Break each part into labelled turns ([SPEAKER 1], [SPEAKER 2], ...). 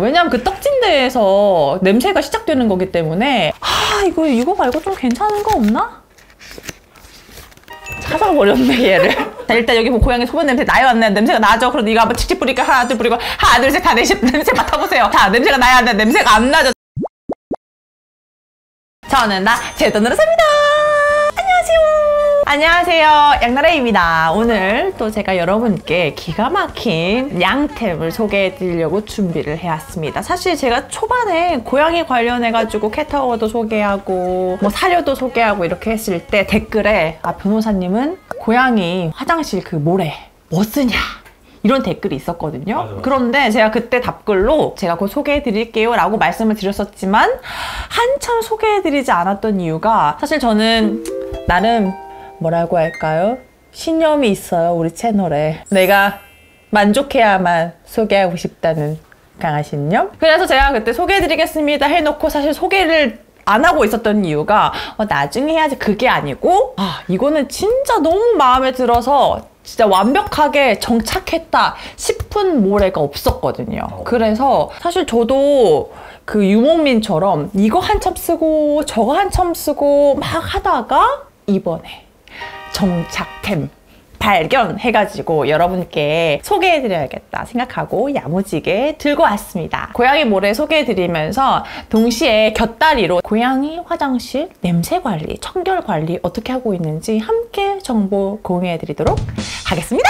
[SPEAKER 1] 왜냐면 그 떡진대에서 냄새가 시작되는 거기 때문에 이거 말고 좀 괜찮은 거 없나? 찾아버렸네 얘를. 자, 일단 여기 뭐 고양이 소변 냄새 나요 안 나요? 냄새가 나죠? 그럼 이거 한번 칙칙 뿌릴까? 하나 둘 뿌리고 하나 둘 셋 다 냄새 맡아보세요. 자, 냄새가 나요 안 나요? 냄새가 안 나죠? 저는 제 돈으로 삽니다. 안녕하세요, 양나라입니다. 오늘 또 제가 여러분께 기가 막힌 양템을 소개해 드리려고 준비를 해왔습니다. 사실 제가 초반에 고양이 관련해가지고 캣타워도 소개하고 뭐 사료도 소개하고 이렇게 했을 때 댓글에 변호사님은 고양이 화장실 그 모래 뭐 쓰냐 이런 댓글이 있었거든요. 맞아. 그런데 제가 그때 답글로 제가 곧 소개해 드릴게요 라고 말씀을 드렸었지만 한참 소개해 드리지 않았던 이유가 사실 저는 나름 뭐라고 할까요? 신념이 있어요, 우리 채널에. 내가 만족해야만 소개하고 싶다는 강한 신념? 그래서 제가 그때 소개해드리겠습니다 해놓고 사실 소개를 안 하고 있었던 이유가 나중에 해야지 그게 아니고 이거는 진짜 너무 마음에 들어서 진짜 완벽하게 정착했다 싶은 모래가 없었거든요. 그래서 사실 저도 그 유목민처럼 이거 한참 쓰고 저거 한참 쓰고 막 하다가 이번에 정착템 발견해가지고 여러분께 소개해드려야겠다 생각하고 야무지게 들고 왔습니다. 고양이 모래 소개해드리면서 동시에 곁다리로 고양이 화장실 냄새 관리, 청결 관리 어떻게 하고 있는지 함께 정보 공유해드리도록 하겠습니다.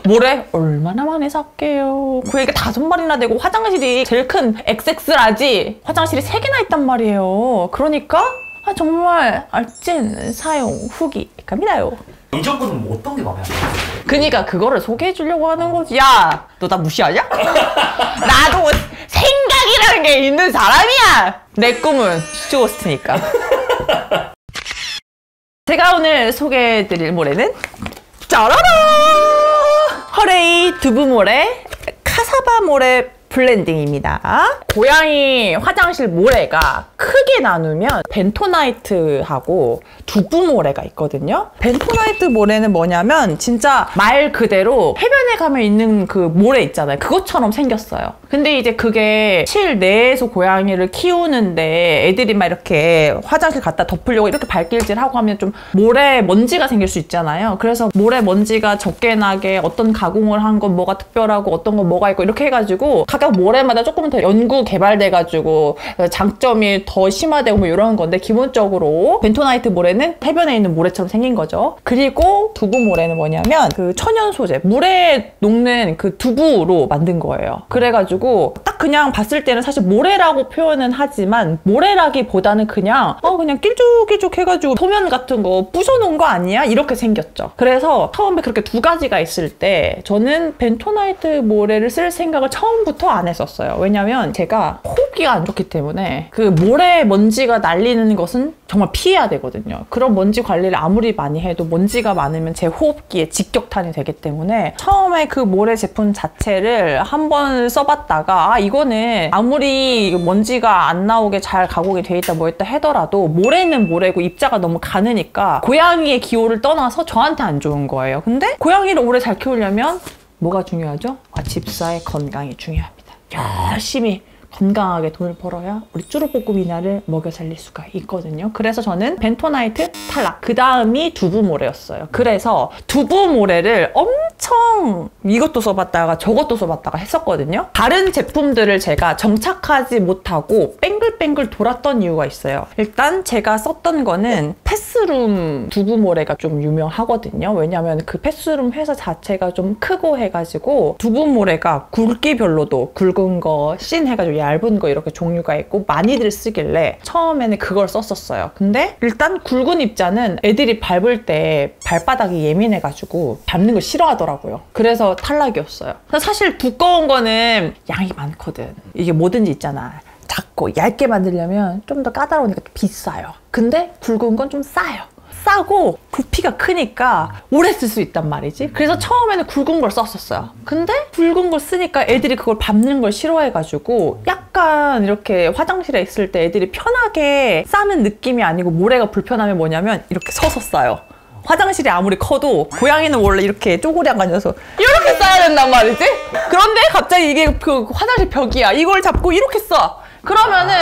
[SPEAKER 1] 모래 얼마나 많이 샀게요. 고양이가 5마리나 되고 화장실이 제일 큰 XX라지 화장실이 3개나 있단 말이에요. 그러니까 정말 알찐 사용 후기 갑니다요.
[SPEAKER 2] 이 정도는 뭐 어떤 게 마음에 안 들어요?
[SPEAKER 1] 그니까 그거를 소개해 주려고 하는 거지. 야, 너 나 무시하냐? 나도 생각이라는 게 있는 사람이야. 내 꿈은 스튜어스트니까. 제가 오늘 소개해 드릴 모래는 짜라라! 허레이 두부 모래, 카사바 모래 블렌딩입니다. 고양이 화장실 모래가 크게 나누면 벤토나이트하고 두부 모래가 있거든요. 벤토나이트 모래는 뭐냐면 진짜 말 그대로 해변에 가면 있는 그 모래 있잖아요. 그것처럼 생겼어요. 근데 이제 그게 실내에서 고양이를 키우는데 애들이 막 이렇게 화장실 갖다 덮으려고 이렇게 발길질하고 하면 좀 모래 먼지가 생길 수 있잖아요. 그래서 모래 먼지가 적게 나게 어떤 가공을 한 건 뭐가 특별하고 어떤 건 뭐가 있고 이렇게 해가지고 각각 모래마다 조금 더 연구 개발돼가지고 장점이 더 심화되고 뭐 이런 건데 기본적으로 벤토나이트 모래는 해변에 있는 모래처럼 생긴 거죠. 그리고 두부 모래는 뭐냐면 그 천연 소재, 물에 녹는 그 두부로 만든 거예요. 그래가지고 딱 그냥 봤을 때는 사실 모래라고 표현은 하지만 모래라기보다는 그냥 길쭉길쭉 해가지고 소면 같은 거 부셔놓은 거 아니야? 이렇게 생겼죠. 그래서 처음에 그렇게 두 가지가 있을 때 저는 벤토나이트 모래를 쓸 생각을 처음부터 안 했었어요. 왜냐면 제가 호흡기가 안 좋기 때문에 그 모래 먼지가 날리는 것은 정말 피해야 되거든요. 그런 먼지 관리를 아무리 많이 해도 먼지가 많으면 제 호흡기에 직격탄이 되기 때문에 처음에 그 모래 제품 자체를 한번 써봤다가 이거는 아무리 먼지가 안 나오게 잘 가공이 돼 있다 뭐 했다 하더라도 모래는 모래고 입자가 너무 가느니까 고양이의 기호를 떠나서 저한테 안 좋은 거예요. 근데 고양이를 오래 잘 키우려면 뭐가 중요하죠? 집사의 건강이 중요합니다. 열심히 건강하게 돈을 벌어야 우리 쭈루뽀꾸미나를 먹여 살릴 수가 있거든요. 그래서 저는 벤토나이트 탈락. 그 다음이 두부 모래였어요. 그래서 두부 모래를 엄청 이것도 써봤다가 저것도 써봤다가 했었거든요. 다른 제품들을 제가 정착하지 못하고 뺑글뺑글 돌았던 이유가 있어요. 일단 제가 썼던 거는 패스룸 두부 모래가 좀 유명하거든요. 왜냐면 그 패스룸 회사 자체가 좀 크고 해가지고 두부 모래가 굵기별로도 굵은 거, 씬 해가지고 얇은 거 이렇게 종류가 있고 많이들 쓰길래 처음에는 그걸 썼었어요. 근데 일단 굵은 입자는 애들이 밟을 때 발바닥이 예민해가지고 밟는 걸 싫어하더라고요. 그래서 탈락이었어요. 사실 두꺼운 거는 양이 많거든. 이게 뭐든지 있잖아. 작고 얇게 만들려면 좀 더 까다로우니까 비싸요. 근데 굵은 건 좀 싸요. 싸고 부피가 크니까 오래 쓸 수 있단 말이지. 그래서 처음에는 굵은 걸 썼었어요. 근데 굵은 걸 쓰니까 애들이 그걸 밟는 걸 싫어해가지고 약간 이렇게 화장실에 있을 때 애들이 편하게 싸는 느낌이 아니고 모래가 불편하면 뭐냐면 이렇게 서서 싸요. 화장실이 아무리 커도 고양이는 원래 이렇게 쪼그려 앉아서 이렇게 써야 된단 말이지? 그런데 갑자기 이게 그 화장실 벽이야. 이걸 잡고 이렇게 써. 그러면은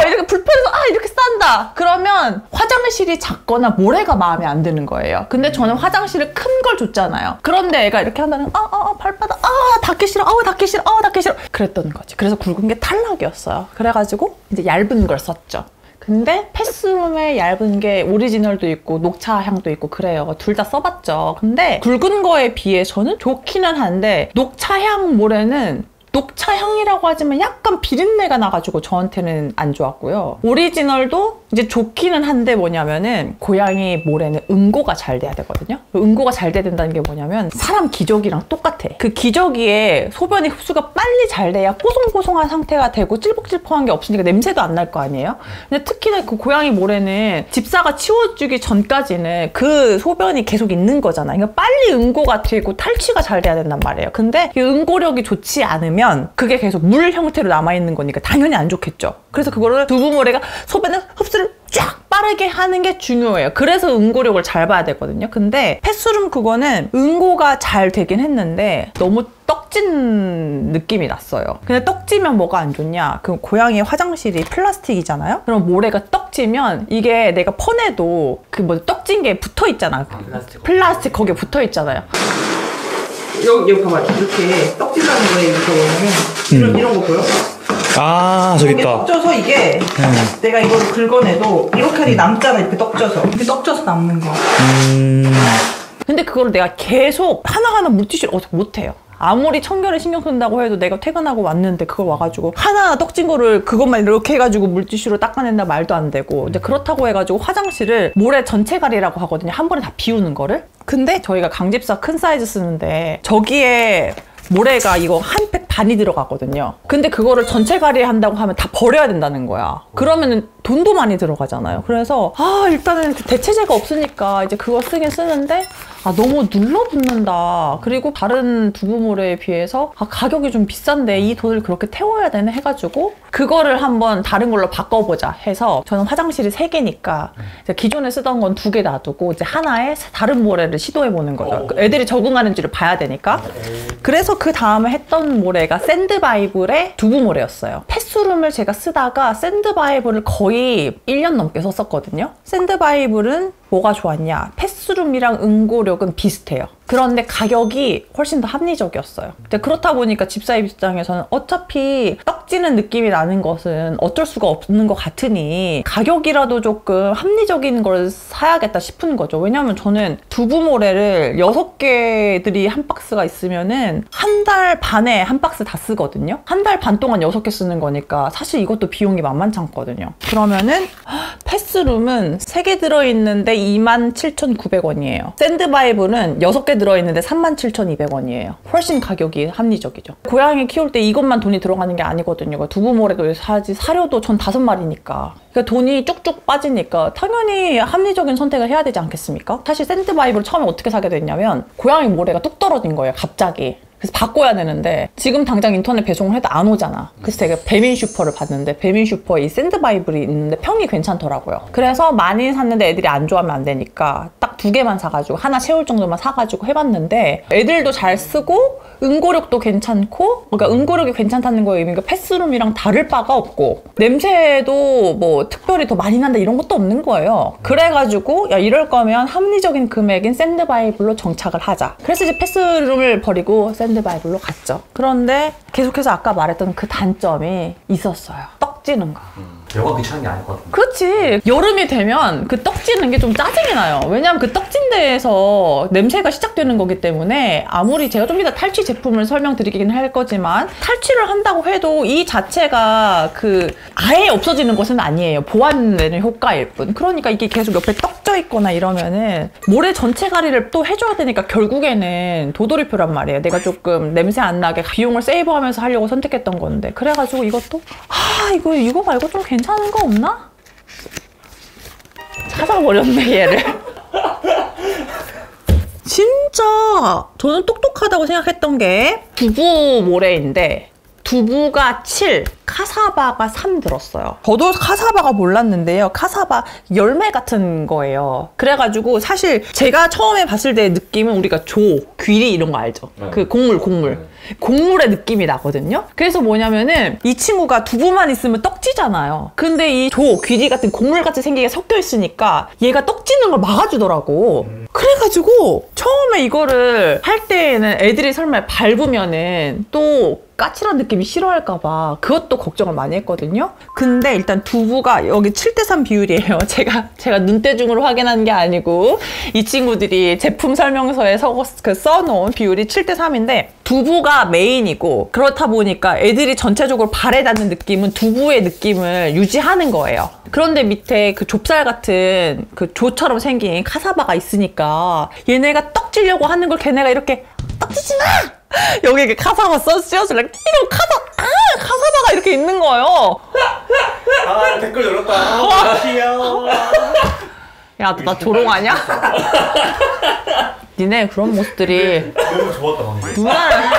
[SPEAKER 1] 이렇게 불편해서 이렇게 싼다. 그러면 화장실이 작거나 모래가 마음에 안 드는 거예요. 근데 저는 화장실을 큰 걸 줬잖아요. 그런데 애가 이렇게 한다는 발바닥 닿기 싫어 닿기 싫어 닿기 싫어 그랬던 거지. 그래서 굵은 게 탈락이었어요. 그래가지고 이제 얇은 걸 썼죠. 근데 패스룸에 얇은 게 오리지널도 있고 녹차 향도 있고 그래요. 둘 다 써봤죠. 근데 굵은 거에 비해서는 좋기는 한데 녹차 향 모래는 녹차 향이라고 하지만 약간 비린내가 나가지고 저한테는 안 좋았고요. 오리지널도 이제 좋기는 한데 뭐냐면은 고양이 모래는 응고가 잘 돼야 되거든요. 응고가 잘 돼야 된다는 게 뭐냐면 사람 기저귀랑 똑같아. 그 기저귀에 소변이 흡수가 빨리 잘 돼야 뽀송뽀송한 상태가 되고 찔복찔복한 게 없으니까 냄새도 안 날 거 아니에요. 근데 특히나 그 고양이 모래는 집사가 치워주기 전까지는 그 소변이 계속 있는 거잖아요. 그러니까 빨리 응고가 되고 탈취가 잘 돼야 된단 말이에요. 근데 이 응고력이 좋지 않으면 그게 계속 물 형태로 남아있는 거니까 당연히 안 좋겠죠. 그래서 그거를 두부모래가 소변의 흡수를 쫙 빠르게 하는 게 중요해요. 그래서 응고력을 잘 봐야 되거든요. 근데 패스룸 그거는 응고가 잘 되긴 했는데 너무 떡진 느낌이 났어요. 근데 떡지면 뭐가 안 좋냐? 그 고양이 화장실이 플라스틱이잖아요? 그럼 모래가 떡지면 이게 내가 퍼내도 그 뭐 떡진 게 붙어 있잖아. 플라스틱 거기에 붙어 있잖아요. 여기 봐봐. 이렇게 떡진다는 거에 이거 뭐냐면 이런 거 보여?
[SPEAKER 3] 저기 있다.
[SPEAKER 1] 떡져서 이게 내가 이걸 긁어내도 이렇게 남잖아. 이렇게 떡져서. 이렇게 떡져서 남는 거. 근데 그거를 내가 계속 하나하나 물티슈를 못해요. 아무리 청결에 신경 쓴다고 해도 내가 퇴근하고 왔는데 그걸 와가지고 하나하나 떡진 거를 그것만 이렇게 해가지고 물티슈로 닦아낸다 말도 안 되고 이제 그렇다고 해가지고 화장실을 모래 전체 가리라고 하거든요. 한 번에 다 비우는 거를. 근데 저희가 강집사 큰 사이즈 쓰는데 저기에 모래가 이거 한 팩 반이 들어가거든요. 근데 그거를 전체 가리 한다고 하면 다 버려야 된다는 거야. 그러면 돈도 많이 들어가잖아요. 그래서 일단은 대체제가 없으니까 이제 그거 쓰긴 쓰는데 너무 눌러붙는다. 그리고 다른 두부모래에 비해서 가격이 좀 비싼데 이 돈을 그렇게 태워야 되나 해가지고 그거를 한번 다른 걸로 바꿔보자 해서 저는 화장실이 3개니까 기존에 쓰던 건 2개 놔두고 이제 하나에 다른 모래를 시도해보는 거죠. 애들이 적응하는지를 봐야 되니까. 그래서 그 다음에 했던 모래가 샌드바이블의 두부모래였어요. 패스룸을 제가 쓰다가 샌드바이블을 거의 1년 넘게 썼었거든요. 샌드바이블은 뭐가 좋았냐? 패스룸이랑 응고력은 비슷해요. 그런데 가격이 훨씬 더 합리적이었어요. 근데 그렇다 보니까 집사 입장에서는 어차피 떡지는 느낌이 나는 것은 어쩔 수가 없는 것 같으니 가격이라도 조금 합리적인 걸 사야겠다 싶은 거죠. 왜냐면 저는 두부모래를 6개들이 한 박스가 있으면은 한 달 반에 한 박스 다 쓰거든요. 한 달 반 동안 6개 쓰는 거니까 사실 이것도 비용이 만만치 않거든요. 그러면은 패스룸은 3개 들어있는데 27,900원이에요. 샌드바이블은 6개 들어있는데 37,200원이에요. 훨씬 가격이 합리적이죠. 고양이 키울 때 이것만 돈이 들어가는 게 아니거든요. 두부모래도 사지, 사료도 전 5마리니까. 그러니까 돈이 쭉쭉 빠지니까 당연히 합리적인 선택을 해야 되지 않겠습니까? 사실 샌드바이블 처음에 어떻게 사게 됐냐면 고양이 모래가 뚝 떨어진 거예요. 갑자기. 그래서 바꿔야 되는데 지금 당장 인터넷 배송을 해도 안 오잖아. 그래서 제가 배민슈퍼를 봤는데 배민슈퍼에 이 샌드바이블이 있는데 평이 괜찮더라고요. 그래서 많이 샀는데 애들이 안 좋아하면 안 되니까 딱 2개만 사가지고 하나 채울 정도만 사가지고 해봤는데 애들도 잘 쓰고 응고력도 괜찮고, 그러니까 응고력이 괜찮다는 거에 의미가 패스룸이랑 다를 바가 없고 냄새도 뭐 특별히 더 많이 난다 이런 것도 없는 거예요. 그래가지고 야 이럴 거면 합리적인 금액인 샌드바이블로 정착을 하자. 그래서 이제 패스룸을 버리고 샌드바이블로 갔죠. 그런데 계속해서 아까 말했던 그 단점이 있었어요. 떡지는 거.
[SPEAKER 2] 여가 귀찮은 게 아니거든요.
[SPEAKER 1] 그렇지. 여름이 되면 그 떡지는 게 좀 짜증이 나요. 왜냐면 그 떡진 데에서 냄새가 시작되는 거기 때문에 아무리 제가 좀 이따 탈취 제품을 설명드리긴 할 거지만 탈취를 한다고 해도 이 자체가 그 아예 없어지는 것은 아니에요. 보완되는 효과일 뿐. 그러니까 이게 계속 옆에 떡져 있거나 이러면은 모래 전체 가리를 또 해줘야 되니까 결국에는 도돌이표란 말이에요. 내가 조금 냄새 안 나게 비용을 세이브하면서 하려고 선택했던 건데 그래가지고 이것도 이거 말고 좀 괜찮은 거 없나? 찾아버렸네 얘를. 진짜 저는 똑똑하다고 생각했던 게 두부 모래인데 두부가 7, 카사바가 3 들었어요. 저도 카사바가 몰랐는데요. 카사바 열매 같은 거예요. 그래가지고 사실 제가 처음에 봤을 때 느낌은 우리가 조, 귀리 이런 거 알죠? 그 곡물의 느낌이 나거든요. 그래서 뭐냐면은 이 친구가 두부만 있으면 떡지잖아요. 근데 이 조, 귀리 같은 곡물같이 생기게 섞여 있으니까 얘가 떡지는 걸 막아주더라고. 그래가지고 처음에 이거를 할 때에는 애들이 설마 밟으면은 또 까칠한 느낌이 싫어할까봐 그것도 걱정을 많이 했거든요. 근데 일단 두부가 여기 7:3 비율이에요. 제가 눈대중으로 확인한 게 아니고 이 친구들이 제품 설명서에 써놓은 비율이 7:3인데 두부가 메인이고 그렇다 보니까 애들이 전체적으로 발에 닿는 느낌은 두부의 느낌을 유지하는 거예요. 그런데 밑에 그 좁쌀 같은 그 조처럼 생긴 카사바가 있으니까 얘네가 떡지려고 하는 걸 걔네가 이렇게 떡지지 마! 여기 이렇게 카사바 씌워줄래? 이런 카사바가 이렇게 있는 거예요.
[SPEAKER 2] 아 댓글 열었다. 귀여워.
[SPEAKER 1] 야, 나 조롱하냐? 니네 그런 모습들이
[SPEAKER 2] 너무 좋았다 방금.
[SPEAKER 1] 누나를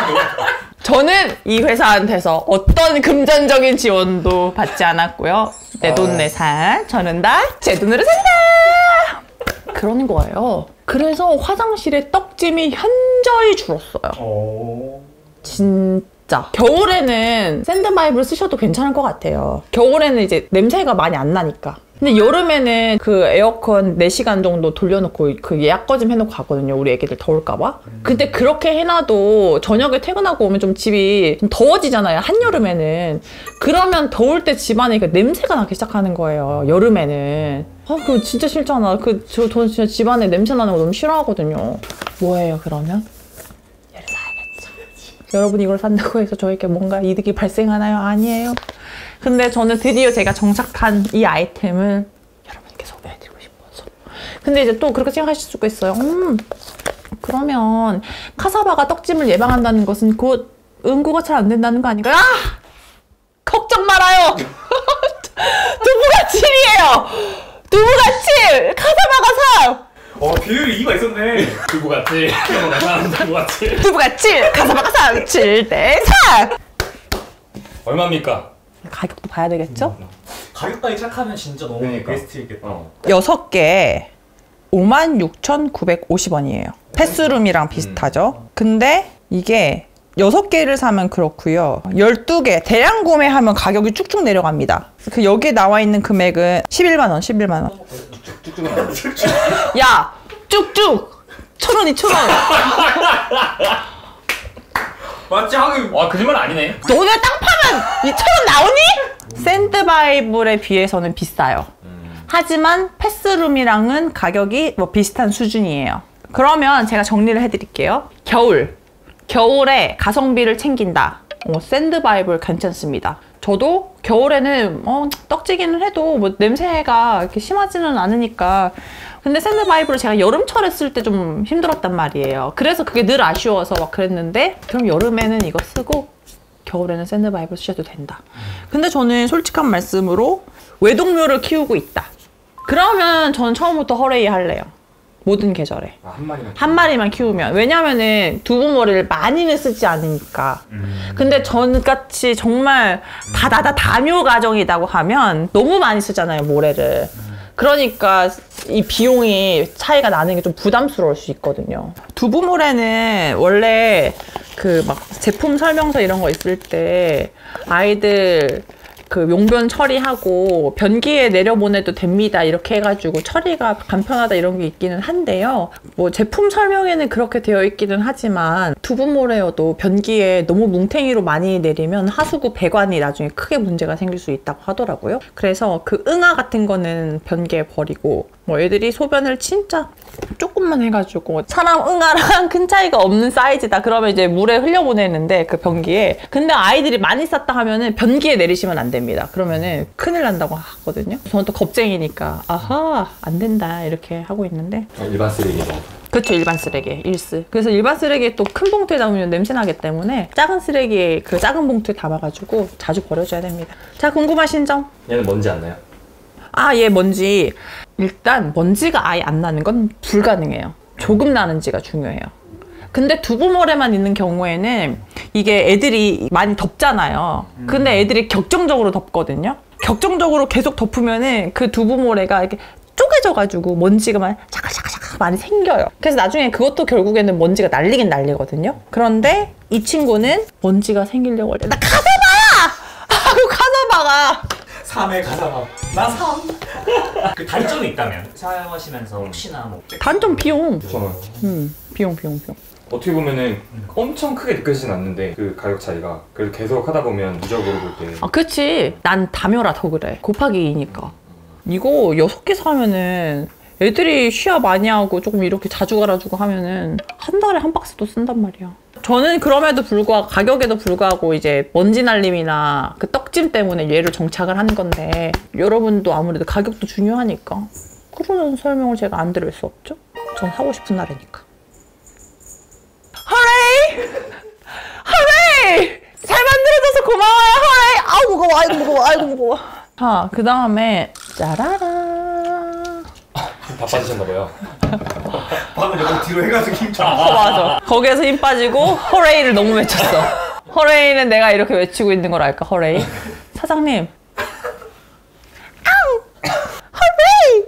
[SPEAKER 1] 저는 이 회사한테서 어떤 금전적인 지원도 받지 않았고요. 내 돈 내산 저는 다 제 돈으로 산다. 그러는 거예요. 그래서 화장실에 떡짐이 현저히 줄었어요. 진짜. 겨울에는 샌드바이브를 쓰셔도 괜찮을 것 같아요. 겨울에는 이제 냄새가 많이 안 나니까. 근데 여름에는 그 에어컨 4시간 정도 돌려놓고 그 예약 거짐 해놓고 가거든요. 우리 애기들 더울까봐. 근데 그렇게 해놔도 저녁에 퇴근하고 오면 좀 집이 좀 더워지잖아요. 한여름에는. 그러면 더울 때 집안에 그 냄새가 나기 시작하는 거예요. 여름에는. 아, 그거 진짜 싫잖아. 저 진짜 집안에 냄새 나는 거 너무 싫어하거든요. 뭐예요, 그러면? 얘를 사야겠죠. 여러분 이걸 산다고 해서 저에게 뭔가 이득이 발생하나요? 아니에요. 근데 저는 드디어 제가 정착한 이 아이템을 여러분께 소개해드리고 싶어서. 근데 이제 또 그렇게 생각하실 수가 있어요. 그러면 카사바가 떡짐을 예방한다는 것은 곧 응고가 잘 안 된다는 거 아닌가요? 아! 걱정 말아요! 두부가 7이에요! 두부가 7! 카사바가 3!
[SPEAKER 2] 비율이 2가 있었네.
[SPEAKER 3] 두부가 7. 두부가 7.
[SPEAKER 1] 두부가 7! 카사바가 3! 7:4!
[SPEAKER 3] 얼마입니까?
[SPEAKER 1] 가격도 봐야 되겠죠?
[SPEAKER 2] 가격까지 착하면 진짜 너무 베스트겠다.
[SPEAKER 1] 6개 56,950원이에요. 패스룸이랑 비슷하죠? 근데 이게 6개를 사면 그렇고요. 12개 대량 구매하면 가격이 쭉쭉 내려갑니다. 그 여기에 나와 있는 금액은 11만 원, 11만 원.
[SPEAKER 3] 쭉쭉.
[SPEAKER 1] 야, 쭉쭉. 1,000원, 2,000원.
[SPEAKER 2] 맞지? 하긴.
[SPEAKER 3] 와, 거짓말 아니네.
[SPEAKER 1] 너네 땅 파면 2,000원 나오니? 샌드바이블에 비해서는 비싸요. 하지만 패스룸이랑은 가격이 뭐 비슷한 수준이에요. 그러면 제가 정리를 해드릴게요. 겨울에 가성비를 챙긴다. 샌드바이블 괜찮습니다. 저도 겨울에는 떡지기는 해도 뭐 냄새가 이렇게 심하지는 않으니까. 근데 샌드바이블을 제가 여름철에 쓸 때 좀 힘들었단 말이에요. 그래서 그게 늘 아쉬워서 막 그랬는데 그럼 여름에는 이거 쓰고 겨울에는 샌드바이블 쓰셔도 된다. 근데 저는 솔직한 말씀으로 외동묘를 키우고 있다. 그러면 저는 처음부터 허레이 할래요. 모든 계절에. 한 마리만 키우면. 왜냐면은 두부머리를 많이는 쓰지 않으니까. 근데 전같이 정말 다묘 가정이라고 하면 너무 많이 쓰잖아요, 모래를. 그러니까 이 비용이 차이가 나는 게 좀 부담스러울 수 있거든요. 두부모래는 원래 그 막 제품 설명서 이런 거 있을 때 아이들 그 용변 처리하고 변기에 내려보내도 됩니다 이렇게 해가지고 처리가 간편하다 이런 게 있기는 한데요. 뭐 제품 설명에는 그렇게 되어 있기는 하지만 두부모래여도 변기에 너무 뭉탱이로 많이 내리면 하수구 배관이 나중에 크게 문제가 생길 수 있다고 하더라고요. 그래서 그 응아 같은 거는 변기에 버리고 뭐 애들이 소변을 진짜 조금만 해가지고 사람 응아랑 큰 차이가 없는 사이즈다 그러면 이제 물에 흘려보내는데 그 변기에. 근데 아이들이 많이 쌌다 하면은 변기에 내리시면 안 됩니다. 그러면은 큰일 난다고 하거든요. 저는 또 겁쟁이니까 아하 안 된다 이렇게 하고 있는데.
[SPEAKER 3] 일반 쓰레기.
[SPEAKER 1] 그렇죠. 일반 쓰레기 일스. 그래서 일반 쓰레기 또 큰 봉투에 담으면 냄새 나기 때문에 작은 쓰레기에 그 작은 봉투에 담아가지고 자주 버려줘야 됩니다. 자, 궁금하신 점?
[SPEAKER 3] 얘는 먼지 안 나요?
[SPEAKER 1] 아, 얘 먼지. 일단 먼지가 아예 안 나는 건 불가능해요. 조금 나는지가 중요해요. 근데 두부모래만 있는 경우에는 이게 애들이 많이 덮잖아요. 근데 애들이 격정적으로 덮거든요. 격정적으로 계속 덮으면은 그 두부모래가 이렇게 쪼개져가지고 먼지가 막 자글자글 많이 생겨요. 그래서 나중에 그것도 결국에는 먼지가 날리긴 날리거든요. 그런데 이 친구는 먼지가 생기려고 할 때 나 가사봐! 하고 가사봐가
[SPEAKER 2] 3회 가사밥. 나 3.
[SPEAKER 3] 그 단점이 있다면 사용하시면서 혹시나 뭐
[SPEAKER 1] 단점 비용.
[SPEAKER 4] 저는
[SPEAKER 1] 비용.
[SPEAKER 4] 어떻게 보면은 엄청 크게 느껴지진 않는데 그 가격 차이가 그래도 계속 하다 보면 누적으로 볼 때
[SPEAKER 1] 아, 그치. 난 다며라 더 그래. 곱하기 2니까. 이거 6개 사면은 애들이 쉬야 많이 하고 조금 이렇게 자주 갈아주고 하면은 한 달에 한 박스도 쓴단 말이야. 저는 그럼에도 불구하고 가격에도 불구하고 이제 먼지 날림이나 그 떡짐 때문에 얘를 정착을 한 건데 여러분도 아무래도 가격도 중요하니까 그런 설명을 제가 안 드릴 수 없죠. 전 사고 싶은 날이니까. 허레이! 허레이! 잘 만들어줘서 고마워요, 허레이! 아우 무거워, 아이고 무거워, 아이고 무거워. 자, 그 다음에 짜라라.
[SPEAKER 4] 바빠지셨나봐요.
[SPEAKER 2] 방금 너무 뒤로 해가지고 힘
[SPEAKER 1] 맞아. 거기에서 힘 빠지고 허레이를 너무 외쳤어. 허레이는 내가 이렇게 외치고 있는 걸 알까, 허레이? 사장님. 아우! 허레이!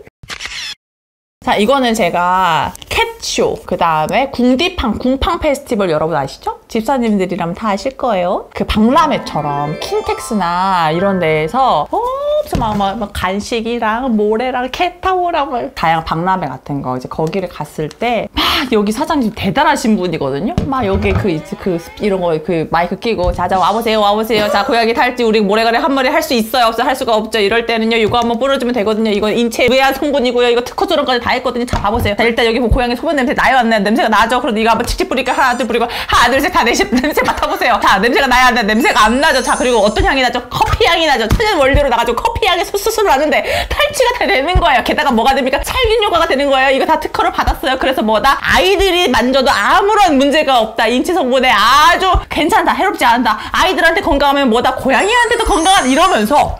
[SPEAKER 1] 자, 이거는 제가 캣쇼, 그 다음에 궁팡 페스티벌 여러분 아시죠? 집사님들이라면 다 아실 거예요. 그 박람회처럼 킨텍스나 이런 데에서 엄청 막 간식이랑 모래랑 캣타워랑 막 다양한 박람회 같은 거 이제 거기를 갔을 때 막 여기 사장님 대단하신 분이거든요. 막 여기 이런 거 그 마이크 끼고 자자 와보세요. 자 고양이 탈지 우리 모래가래 한 마리 할 수 있어요 없어 할 수가 없죠. 이럴 때는요 이거 한번 뿌려주면 되거든요. 이거 인체 외야 성분이고요. 이거 특허 조련까지 다 했거든요. 자 봐보세요. 자 일단 여기 고양이 소변 냄새 나요 안 나요? 냄새가 나죠. 그럼 이거 한번 칙칙 뿌리니까 하나 둘 뿌리고 하나 둘 셋 다 냄새 맡아보세요. 자 냄새가 나요 안 나요? 냄새가 안 나죠. 자 그리고 어떤 향이 나죠? 커피 향이 나죠. 천연 원료로 나가지고 커피 향이 수수수 나는데 탈취가 다 되는 거예요. 게다가 뭐가 됩니까? 살균 효과가 되는 거예요. 이거 다 특허를 받았어요. 그래서 뭐다? 아이들이 만져도 아무런 문제가 없다. 인체 성분에 아주 괜찮다. 해롭지 않다. 아이들한테 건강하면 뭐다? 고양이한테도 건강하다. 이러면서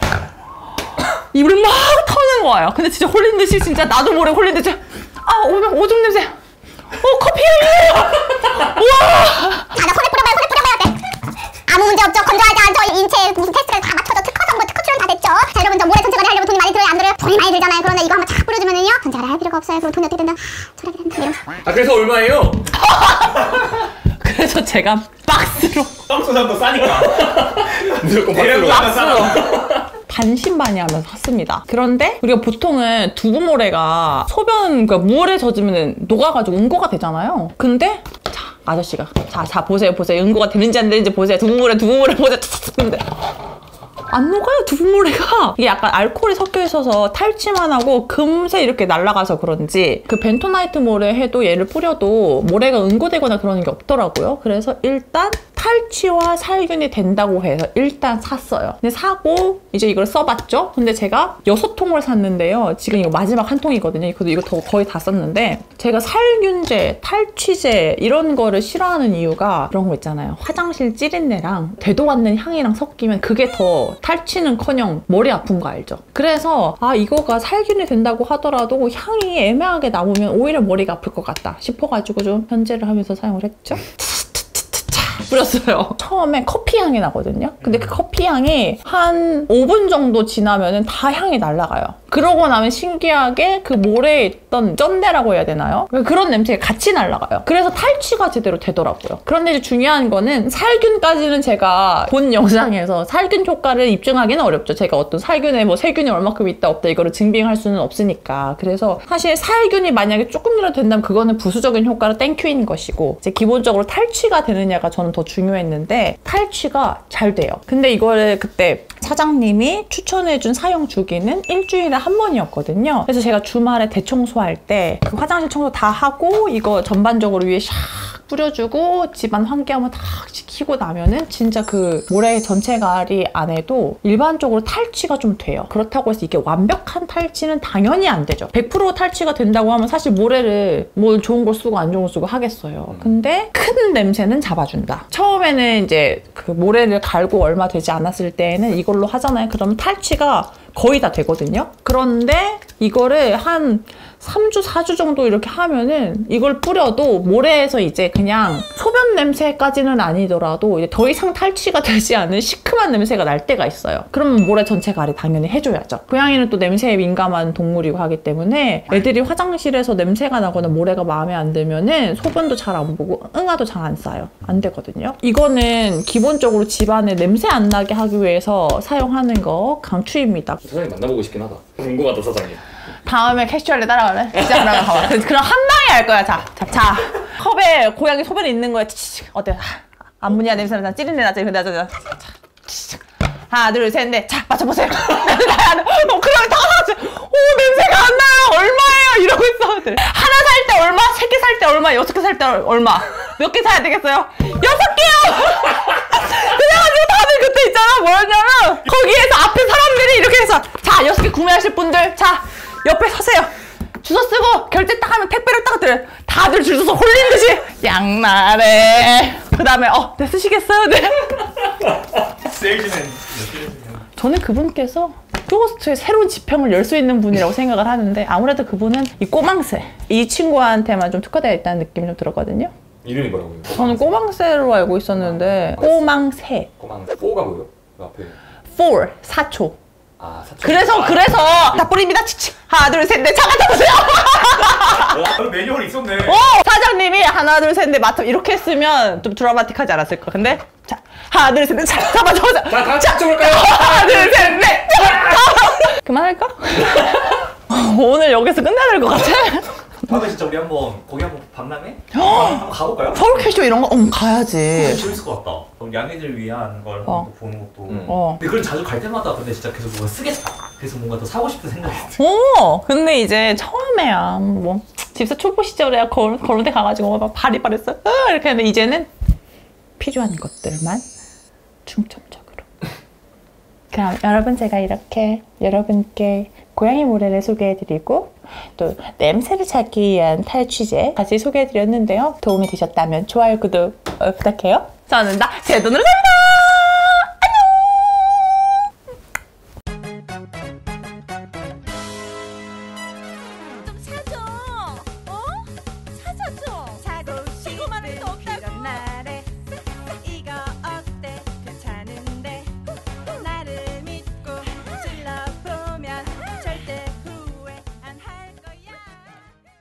[SPEAKER 1] 입을 막 터는 거예요. 근데 진짜 홀린 듯이 진짜 나도 모르게 홀린 듯이 오줌 냄새. 커피 향이에요. 우와.
[SPEAKER 5] 자, 나 손에 뿌려봐요 돼. 아무 문제 없죠. 건조하지 않죠. 인체 무슨 테스트가 다 맞춰져. 특허 정보, 특허 출연 다 됐죠. 자, 여러분 저 모래 전체관리 하려면 돈이 많이 들어요, 안 들어요? 돈이 많이 들잖아요. 그런데 이거 한번 착 뿌려주면은요. 전체관리 할 필요가 없어요. 그럼 돈이 어떻게 된다? 절약이 된다. 이런.
[SPEAKER 3] 아 그래서 얼마예요?
[SPEAKER 1] 그래서 제가 박스로
[SPEAKER 2] 떡소장도 싸니까.
[SPEAKER 4] 무조건
[SPEAKER 2] 대략
[SPEAKER 4] 박스로
[SPEAKER 1] 박스로 반신반의하면서 샀습니다. 그런데 우리가 보통은 두부모래가 소변 그러니까 물에 젖으면 녹아가지고 응고가 되잖아요. 근데 자 아저씨가 자 보세요 응고가 되는지 안 되는지 보세요. 두부모래 보세요. 근데 안 녹아요. 두부모래가 이게 약간 알코올이 섞여 있어서 탈취만 하고 금세 이렇게 날아가서 그런지 그 벤토나이트 모래 해도 얘를 뿌려도 모래가 응고되거나 그러는 게 없더라고요. 그래서 일단 탈취와 살균이 된다고 해서 일단 샀어요. 근데 사고 이제 이걸 써봤죠. 근데 제가 6통을 샀는데요. 지금 이거 마지막 한 통이거든요. 이거 거의 다 썼는데 제가 살균제, 탈취제 이런 거를 싫어하는 이유가 그런 거 있잖아요. 화장실 찌린내랑 되도 않는 향이랑 섞이면 그게 더 탈취는커녕 머리 아픈 거 알죠? 그래서 이거가 살균이 된다고 하더라도 향이 애매하게 남으면 오히려 머리가 아플 것 같다 싶어가지고 좀 현재를 하면서 사용을 했죠. 뿌렸어요. 처음에 커피 향이 나거든요. 근데 그 커피 향이 한 5분 정도 지나면은 다 향이 날아가요. 그러고 나면 신기하게 그 모래에 있던 쩐내라고 해야 되나요? 그런 냄새가 같이 날아가요. 그래서 탈취가 제대로 되더라고요. 그런데 이제 중요한 거는 살균까지는 제가 본 영상에서 살균 효과를 입증하기는 어렵죠. 제가 어떤 살균에 뭐 세균이 얼마큼 있다 없다 이거를 증빙할 수는 없으니까. 그래서 사실 살균이 만약에 조금이라도 된다면 그거는 부수적인 효과로 땡큐인 것이고 이제 기본적으로 탈취가 되느냐가 저는 더 중요했는데 탈취가 잘 돼요. 근데 이거를 그때 사장님이 추천해준 사용 주기는 일주일에 한 번이었거든요. 그래서 제가 주말에 대청소할 때 그 화장실 청소 다 하고 이거 전반적으로 위에 샥 뿌려주고 집안 환기하면 다 시키고 나면은 진짜 그 모래 전체가리 안에도 일반적으로 탈취가 좀 돼요. 그렇다고 해서 이게 완벽한 탈취는 당연히 안 되죠. 100% 탈취가 된다고 하면 사실 모래를 뭐 좋은 걸 쓰고 안 좋은 걸 쓰고 하겠어요. 근데 큰 냄새는 잡아준다. 처음에는 이제 그 모래를 갈고 얼마 되지 않았을 때에는 이걸로 하잖아요. 그러면 탈취가 거의 다 되거든요. 그런데 이거를 한 3주, 4주 정도 이렇게 하면은 이걸 뿌려도 모래에서 이제 그냥 소변 냄새까지는 아니더라도 이제 더 이상 탈취가 되지 않은 시큼한 냄새가 날 때가 있어요. 그러면 모래 전체 가리 당연히 해줘야죠. 고양이는 또 냄새에 민감한 동물이고 하기 때문에 애들이 화장실에서 냄새가 나거나 모래가 마음에 안 들면은 소변도 잘 안 보고 응아도 잘 안 싸요. 안 되거든요. 이거는 기본적으로 집안에 냄새 안 나게 하기 위해서 사용하는 거 강추입니다.
[SPEAKER 4] 사장님 만나보고 싶긴 하다. 궁금하다 사장님.
[SPEAKER 1] 다음에 캐주얼에 따라갈래? 진짜 그러면 가봐. 그럼 한 방에 알 거야. 자. 컵에 고양이 소변이 있는 거야. 어때? 암모니아 냄새 나. 찌린내 나지? 근데 자. 하나, 둘, 셋, 넷. 자, 맞춰보세요. 그러면 다 같이. 오, 냄새가 안 나요. 얼마예요? 이러고 있어. 하나 살 때 얼마? 3개 살 때 얼마? 6개 살 때 얼마? 몇 개 사야 되겠어요? 6개요! 그래가지고 다들 그때 있잖아. 뭐였냐면, 거기에서 앞에 사람들이 이렇게 해서, 자, 6개 구매하실 분들, 자, 옆에 서세요. 주소 쓰고 결제 딱 하면 택배를 딱 드려요. 다들 줄 서서 홀린 듯이 양말에. 그 다음에 네 쓰시겠어요? 네.
[SPEAKER 2] 세일즈맨.
[SPEAKER 1] 저는 그분께서 프로스트의 새로운 지평을 열 수 있는 분이라고 생각을 하는데 아무래도 그분은 이 꼬망새 이 친구한테만 좀 특화되어 있다는 느낌이 좀 들었거든요.
[SPEAKER 4] 이름이 뭐라고요?
[SPEAKER 1] 저는 꼬망새로 알고 있었는데 꼬망새.
[SPEAKER 4] 꼬망새. 4가 뭐예요? 그 앞에.
[SPEAKER 1] 4, 4초.
[SPEAKER 4] 아,
[SPEAKER 1] 그래서 다 뿌립니다. 치치. 하나, 둘, 셋, 넷. 잠깐 보세요.
[SPEAKER 2] 매뉴얼이 있었네.
[SPEAKER 1] 사장님이 하나, 둘, 셋, 넷 맞춰 이렇게 했으면 좀 드라마틱하지 않았을까. 근데 자, 하나, 둘, 셋, 넷. 자, 맞춰보자.
[SPEAKER 4] 자, 다 같이 쳐볼까요?
[SPEAKER 1] 하나, 둘, 셋, 넷. 그만할까? 오늘 여기서 끝내야 될 것 같아.
[SPEAKER 2] 다음에 진짜 우리 한번 거기 한번 박람회? 한번 가볼까요?
[SPEAKER 1] 서울 캐쇼 이런 거 가야지.
[SPEAKER 2] 재밌을 것 같다. 양이들 위한 걸 한번 또 보는 것도. 근데 그걸 자주 갈 때마다 근데 진짜 계속 뭔가 쓰겠다. 그래서 뭔가 더 사고 싶은 생각이 들어.
[SPEAKER 1] 근데 이제 처음에야 뭐 집사 초보 시절에야 걸음대 가가지고 막 바리바리했어. 이렇게 했는데 이제는 필요한 것들만 중점적으로. 그럼 여러분 제가 이렇게 여러분께 고양이 모래를 소개해드리고 또 냄새를 찾기 위한 탈취제 같이 소개해드렸는데요. 도움이 되셨다면 좋아요, 구독 부탁해요. 저는 제 돈으로 삽니다.